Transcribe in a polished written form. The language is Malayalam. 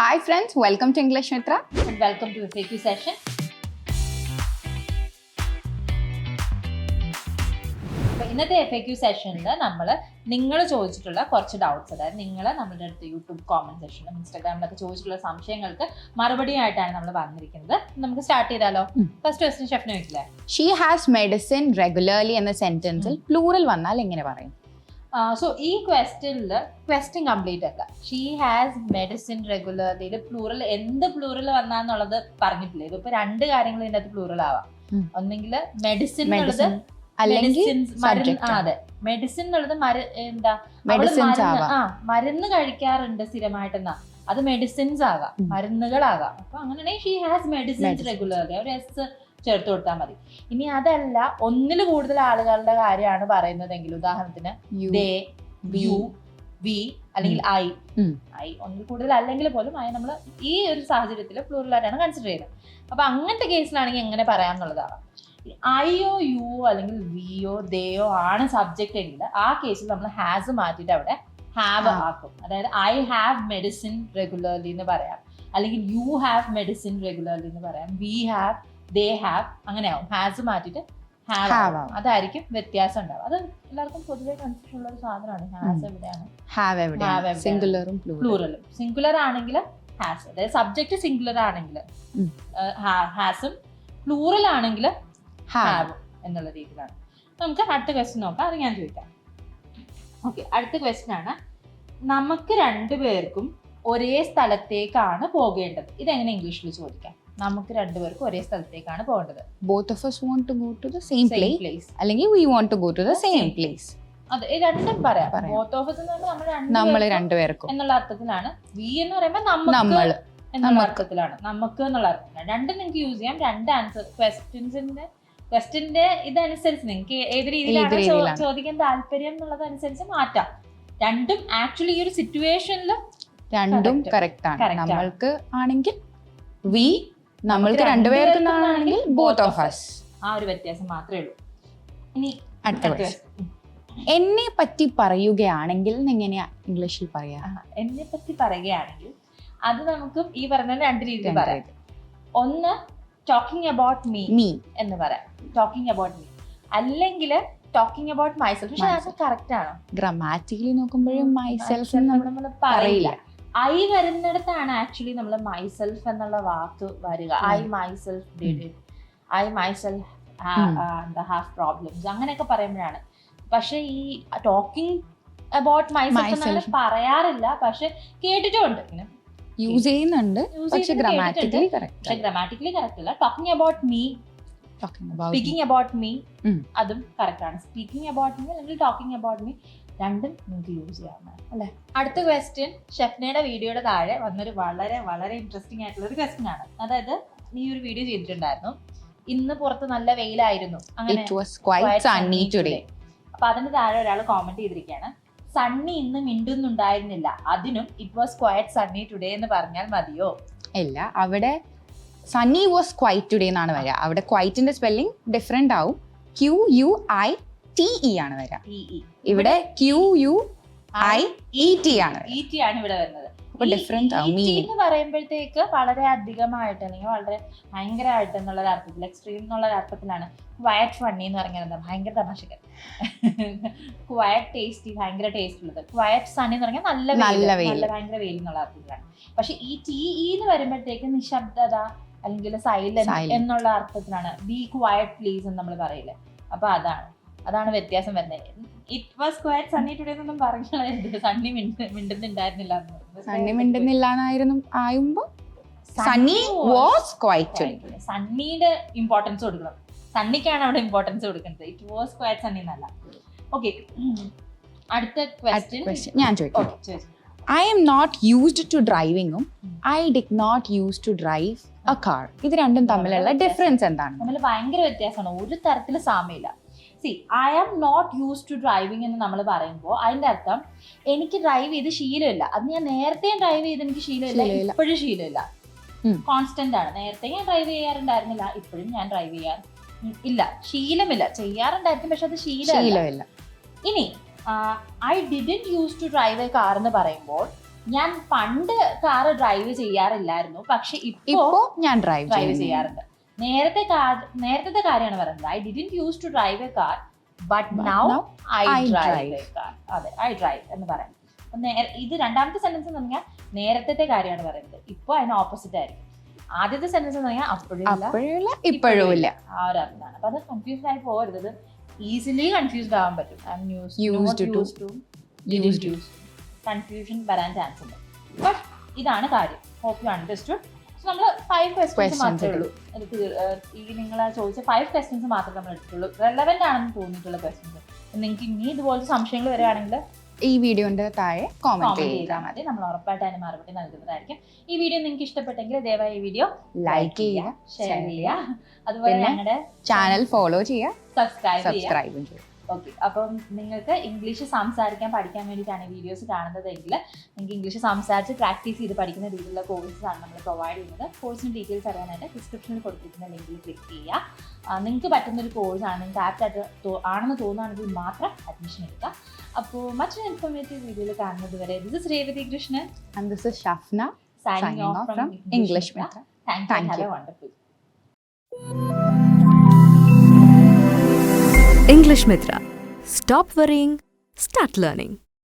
Hi friends, welcome to English Mithra. And welcome to FAQ session. അപ്പോൾ ഇന്നത്തെ FAQ സെഷനിൽ നമ്മൾ നിങ്ങൾ ചോദിച്ചിട്ടുള്ള കുറച്ച് ഡൗട്ട്സ്, അതായത് നിങ്ങൾ നമ്മുടെ അടുത്ത് യൂട്യൂബ് കോമന്റ് സെക്ഷനും ഇൻസ്റ്റാഗ്രാമിലൊക്കെ ചോദിച്ചിട്ടുള്ള സംശയങ്ങൾക്ക് മറുപടി ആയിട്ടാണ് നമ്മൾ വന്നിരിക്കുന്നത്. നമുക്ക് സ്റ്റാർട്ട് ചെയ്താലോ? ഫസ്റ്റ് ക്വസ്റ്റ്യൻ ഷെഫിന് ചോദിക്കില്ലേ? She has medicine regularly എന്ന സെന്റൻസിൽ പ്ലൂറൽ വന്നാൽ എങ്ങനെ പറയും? സോ ഈ ക്വസ്റ്റ്യൻ കംപ്ലീറ്റ് അല്ല. She has medicine regularly plural എന്ത് പ്ലൂറൽ വന്നാന്നുള്ളത് പറഞ്ഞിട്ടില്ല. ഇതിപ്പോ രണ്ട് കാര്യങ്ങൾ ഇതിന്റെ അകത്ത് പ്ലൂറൽ ആവാം. ഒന്നെങ്കിൽ മെഡിസിൻ എന്നുള്ളത് അതെ, മെഡിസിൻ എന്നുള്ളത് മരുന്ന് കഴിക്കാറുണ്ട് സ്ഥിരമായിട്ടെന്നാ, അത് മെഡിസിൻസ് ആകാം, മരുന്നുകളാകാം. അപ്പൊ അങ്ങനെയാണെങ്കിൽ ഷീ ഹാസ് മെഡിസിൻസ് റെഗുലർലി, ഒരു എസ് ചേർത്ത് കൊടുത്താൽ മതി. ഇനി അതല്ല, ഒന്നിൽ കൂടുതൽ ആളുകളുടെ കാര്യമാണ് പറയുന്നതെങ്കിൽ, ഉദാഹരണത്തിന് ദേ, യു, വി അല്ലെങ്കിൽ ഐ ഒന്നിൽ കൂടുതൽ അല്ലെങ്കിൽ പോലും നമ്മൾ ഈ ഒരു സാഹചര്യത്തിൽ പ്ലൂറലായിട്ടാണ് കൺസിഡർ ചെയ്യുന്നത്. അപ്പൊ അങ്ങനത്തെ കേസിലാണെങ്കിൽ എങ്ങനെ പറയാമെന്നുള്ളതാണ്. ഐയോ യുവോ അല്ലെങ്കിൽ വിയോ ദേയോ ആണ് സബ്ജക്റ്റ് എങ്കിൽ ആ കേസിൽ നമ്മൾ ഹാസ് മാറ്റിയിട്ട് അവിടെ ഹാവ് ആക്കും. അതായത് ഐ ഹാവ് മെഡിസിൻ റെഗുലർലി എന്ന് പറയാം, അല്ലെങ്കിൽ യു ഹാവ് മെഡിസിൻ റെഗുലർലി എന്ന് പറയാം, വി ഹാവ്, ദേ ഹാവ്, അങ്ങനെ ആവും. ഹാസ് മാറ്റിയിട്ട് ഹാവ് ആവും. അതായിരിക്കും വ്യത്യാസം ഉണ്ടാവും. അത് എല്ലാവർക്കും പൊതുവെ കൺഫ്യൂഷൻ ഉള്ള ഒരു സാധനമാണ്. ഹാസ് എവിടെയാണ്, സിംഗുലറും പ്ലൂറലും. സിംഗുലർ ആണെങ്കിൽ ഹാസ്, അതായത് സബ്ജക്ട് സിംഗുലർ ആണെങ്കിൽ ഹാസും, പ്ലൂറൽ ആണെങ്കിൽ ഹാവും എന്നുള്ള രീതിയിലാണ്. നമുക്ക് അടുത്ത ക്വസ്റ്റ്യൻ നോക്കാം, അത് ഞാൻ ചോദിക്കാം. ഓക്കെ, അടുത്ത ക്വസ്റ്റ്യൻ ആണ്, നമുക്ക് രണ്ടുപേർക്കും ഒരേ സ്ഥലത്തേക്കാണ് പോകേണ്ടത്. ഇതെങ്ങനെ ഇംഗ്ലീഷിൽ ചോദിക്കാം? നമുക്ക് രണ്ടുപേർക്കും ഒരേ സ്ഥലത്തേക്കാണ് പോകേണ്ടത്. Both of us want to go to the same place. അല്ലെങ്കിൽ we want to go to the same place. അതെ, രണ്ടും പറയാം. Both of us എന്ന് പറയുമ്പോൾ നമ്മൾ രണ്ടുപേർക്കും എന്നുള്ള അർത്ഥത്തിലാണ്. We എന്ന് പറയുമ്പോൾ നമ്മൾ എന്നുള്ള അർത്ഥത്തിലാണ്, നമുക്ക് എന്നുള്ള അർത്ഥത്തിലാണ്. രണ്ടും നിങ്ങൾക്ക് യൂസ് ചെയ്യാം. രണ്ട് ആൻസർ ക്വസ്റ്റ്യന്റെ ഇതനുസരിച്ച് നിങ്ങൾക്ക് ഏത് രീതിയിലാണ് ചോദിക്കാൻ താല്പര്യം എന്നുള്ളതനുസരിച്ച് മാറ്റാം. രണ്ടും ആക്ച്വലി ഈ ഒരു സിറ്റുവേഷനിൽ രണ്ടും കറക്റ്റ് ആണ്. നമ്മൾക്ക് ആണെങ്കിൽ we, നമ്മൾക്ക് രണ്ടുപേർക്കും ആണെങ്കിൽ both of us. ആ ഒരു വ്യത്യാസം മാത്രമേ ഉള്ളൂ. ഇനി അടുത്ത എന്നെ പറ്റി പറയുകയാണെങ്കിൽ എങ്ങനെയാ ഇംഗ്ലീഷിൽ പറയാ? എന്നെ പറ്റി പറയുകയാണെങ്കിൽ അത് നമുക്ക് ഈ പറഞ്ഞ രണ്ട് രീതിയിൽ പറയാം. ഒന്ന് ടോക്കിംഗ് അബൌട്ട് മീ എന്ന് പറയാം, ടോക്കിംഗ് അബൌട്ട് മീ, അല്ലെങ്കിൽ ടോക്കിംഗ് അബൌട്ട് മൈസെൽഫ്. പക്ഷെ അത് കറക്റ്റ് ആണോ? ഗ്രാമാറ്റിക്കലി നോക്കുമ്പോഴും മൈസെൽഫ് നമ്മൾ പറയില്ല. ഐ വരുന്നിടത്താണ് ആക്ച്വലി നമ്മൾ മൈസെൽഫ് എന്നുള്ള വാക്ക് വരിക. I myself did it, I myself have problems, അങ്ങനെയൊക്കെ പറയുമ്പോഴാണ്. പക്ഷെ ഈ ടോക്കിംഗ് അബൌട്ട് മൈസെൽഫ് പറയാറില്ല, പക്ഷെ കേട്ടിട്ടുണ്ട്, ഇങ്ങനെ യൂസ് ചെയ്യുന്നുണ്ട്. പക്ഷെ ഗ്രാമാറ്റിക്കലി കറക്റ്റ് അല്ല. Talking about me, speaking about me, അതും കറക്റ്റ് ആണ്. സ്പീക്കിംഗ് അബൌട്ട് മീ അല്ലെങ്കിൽ ടോക്കിംഗ് അബൌട്ട് മീ, രണ്ടും നിങ്ങൾക്ക് യൂസ് ചെയ്യാവുന്നതാണ് അല്ലേ. അടുത്ത ക്വസ്റ്റ്യൻ ഷെഫ്നയുടെ വീഡിയോയുടെ താഴെ വന്നൊരു വളരെ വളരെ ഇൻട്രസ്റ്റിംഗ് ആയിട്ടുള്ള ഒരു ക്വസ്റ്റ്യൻ ആണ്. അതായത് നീ ഒരു വീഡിയോ ചെയ്തിട്ടുണ്ടായിരുന്നു, ഇന്ന് പുറത്ത് നല്ല വെയിലായിരുന്നു, അങ്ങനെ അപ്പൊ അതിന് താഴെ ഒരാൾ കോമന്റ് ചെയ്തിരിക്കുകയാണ്, സണ്ണി ഇന്ന് മിണ്ടുന്നുണ്ടായിരുന്നില്ല, അതിനും it was quiet Sunny today എന്ന് പറഞ്ഞാൽ മതിയോ? ഇല്ല, അവിടെ സണ്ണി വാസ് ക്വൈറ്റ് ടുഡേ എന്നാണ് വരിക. അവിടെ ക്വൈറ്റിന്റെ സ്പെല്ലിംഗ് ഡിഫറെന്റ് ആവും. QUITE ആണ് വരിക. ഇവിടെ QUIET ആണ് ഇവിടെ വരുന്നത്. ഡിഫറെന്റ് ആവും. എന്ന് പറയുമ്പോഴത്തേക്ക് വളരെ അധികമായിട്ട് അല്ലെങ്കിൽ വളരെ ഭയങ്കരമായിട്ട് എന്നുള്ള അർത്ഥത്തിൽ, എക്സ്ട്രീം എന്നുള്ള അർത്ഥത്തിലാണ്. ക്വയറ്റ് ഫണ്ണി എന്ന് പറഞ്ഞാൽ എന്താ? ഭയങ്കര തമാശക്കൻ. ക്വയറ്റ് ടേസ്റ്റി, ഭയങ്കര ടേസ്റ്റ് ഉള്ളത്. ക്വയറ്റ് സണ്ണി എന്ന് പറഞ്ഞാൽ നല്ല ഭയങ്കര വെയിൽ എന്നുള്ള അർത്ഥത്തിലാണ്. പക്ഷെ ഈ TE എന്ന് വരുമ്പോഴത്തേക്ക് നിശബ്ദത അല്ലെങ്കിൽ സൈലന്റ് എന്നുള്ള അർത്ഥത്തിലാണ്. ബി ക്വയറ്റ് പ്ലീസ് എന്ന് നമ്മൾ പറയില്ലേ. അപ്പൊ അതാണ് വ്യത്യാസം വരുന്നത്. It was quiet Sunny today എന്നൊന്നും പറഞ്ഞത് സണ്ണി മിണ്ടുന്നുണ്ടായിരുന്നില്ല. സണ്ണി മിണ്ടുന്നില്ല ആയുമ്പോ സണ്ണി വാസ് ക്വൈറ്റ്. സണ്ണിയുടെ ഇമ്പോർട്ടൻസ് കൊടുക്കണം, സണ്ണിക്കാണ് അവിടെ ഇമ്പോർട്ടൻസ് കൊടുക്കുന്നത്. ഇറ്റ് വാസ് ക്വയറ്റ് സണ്ണി എന്നല്ല. ഓക്കെ, അടുത്ത ക്വസ്റ്റ്യൻ ഞാൻ ചോദിക്കാം. I am not used to drivingഉം I did not use to drive a car, ഇത് രണ്ടും തമ്മിലുള്ള ഡിഫറൻസ് എന്താണ്? തമ്മിൽ ഭയങ്കര വ്യത്യാസമാണ്, ഒരു തരത്തിൽ സാമ്യമില്ല. I am not use to driving എന്ന് നമ്മൾ പറയുമ്പോൾ അതിന്റെ അർത്ഥം എനിക്ക് ഡ്രൈവ് ചെയ്ത് ശീലമില്ല. അത് ഞാൻ നേരത്തെ ഡ്രൈവ് ചെയ്ത് എനിക്ക് ശീലമില്ല, ഇപ്പോഴും ശീലമില്ല, കോൺസ്റ്റന്റ് ആണ്. നേരത്തെ ഞാൻ ഡ്രൈവ് ചെയ്യാറുണ്ടായിരുന്നില്ല, ഇപ്പോഴും ഞാൻ ഡ്രൈവ് ചെയ്യാറില്ല. ശീലമില്ല, ചെയ്യാറുണ്ടായിരിക്കും പക്ഷെ അത് ശീലമില്ല. ഇനി I didn't use to drive a car എന്ന് പറയുമ്പോൾ ഞാൻ പണ്ട് കാർ ഡ്രൈവ് ചെയ്യാറില്ലായിരുന്നു, പക്ഷെ ഇപ്പോ ഞാൻ ഡ്രൈവ് ചെയ്യാറുണ്ട്. നേരത്തെ കാര്യമാണ് പറയുന്നത്. I didn't use to drive a car but now I drive a car. അതെ, ഐ ഡ്രൈവ് എന്ന് പറയാം. ഇത് രണ്ടാമത്തെ സെന്റൻസ് എന്ന് പറഞ്ഞാൽ നേരത്തെ കാര്യമാണ് പറയുന്നത്. ഇപ്പൊ അതിന് ഓപ്പോസിറ്റ് ആയിരിക്കും. ആദ്യത്തെ സെന്റൻസ് എന്ന് പറഞ്ഞാൽ അപ്പോഴില്ല ഇപ്പോഴും ആ ഒരു അർത്ഥമാണ്. അപ്പൊ അത് കൺഫ്യൂസ്ഡ് ആയി പോകരുത്. ഈസിലി കൺഫ്യൂസ്ഡ് ആവാൻ പറ്റും. കൺഫ്യൂഷൻ വരാൻ ചാൻസ് ഉണ്ട്. ബട്ട് ഇതാണ് കാര്യം. Hope you understood. സോ നമ്മൾ 5 ക്വസ്റ്റ്യൻസ് മാത്രമേ ഉള്ളൂ. ഈ നിങ്ങൾ ചോദിച്ച 5 ക്വസ്റ്റ്യൻസ് മാത്രമേ നമ്മൾ എടുത്തുള്ളൂ. റെലവെന്റ് ആണെന്ന് തോന്നിയിട്ടുള്ള ക്വസ്റ്റ്യൻസ്. നിങ്ങൾക്ക് ഇനി ഇതുപോലത്തെ സംശയങ്ങൾ വരികയാണെങ്കിൽ ഈ വീഡിയോന്റെ താഴെ കോമെന്റ് ചെയ്താൽ മതി. നമ്മൾ ഉറപ്പായിട്ട് അതിന് മറുപടി നൽകുന്നതായിരിക്കും. ഈ വീഡിയോ നിങ്ങൾക്ക് ഇഷ്ടപ്പെട്ടെങ്കിൽ ദയവായി ഈ വീഡിയോ ലൈക്ക് ചെയ്യുക, ഷെയർ ചെയ്യുക, അതുപോലെ ഞങ്ങളുടെ ചാനൽ ഫോളോ ചെയ്യുക, സബ്സ്ക്രൈബ് ചെയ്യുക. ഓക്കെ, അപ്പം നിങ്ങൾക്ക് ഇംഗ്ലീഷ് സംസാരിക്കാൻ പഠിക്കാൻ വേണ്ടിയിട്ടാണ് വീഡിയോസ് കാണുന്നതെങ്കിൽ നിങ്ങൾക്ക് ഇംഗ്ലീഷ് സംസാരിച്ച് പ്രാക്ടീസ് ചെയ്ത് പഠിക്കുന്ന രീതിയിലുള്ള കോഴ്സസ് ആണ് നമ്മൾ പ്രൊവൈഡ് ചെയ്യുന്നത്. കോഴ്സിന് ഡീറ്റെയിൽസ് അറിയാനായിട്ട് ഡിസ്ക്രിപ്ഷനിൽ കൊടുത്തിരിക്കുന്ന ലിങ്കിൽ ക്ലിക്ക് ചെയ്യുക. നിങ്ങൾക്ക് പറ്റുന്നൊരു കോഴ്സാണ്, നിങ്ങൾക്ക് ആപ്റ്റ് ആണെന്ന് തോന്നുകയാണെങ്കിൽ മാത്രം അഡ്മിഷൻ എടുക്കുക. അപ്പോൾ മറ്റൊരു ഇൻഫോർമേറ്റീവ് വീഡിയോയിൽ കാണുന്നത് വരെ this is Revathi Krishnan and this is Shafna signing off from English Mithra. Thank you. Have a wonderful English Mithra. Stop worrying, start learning.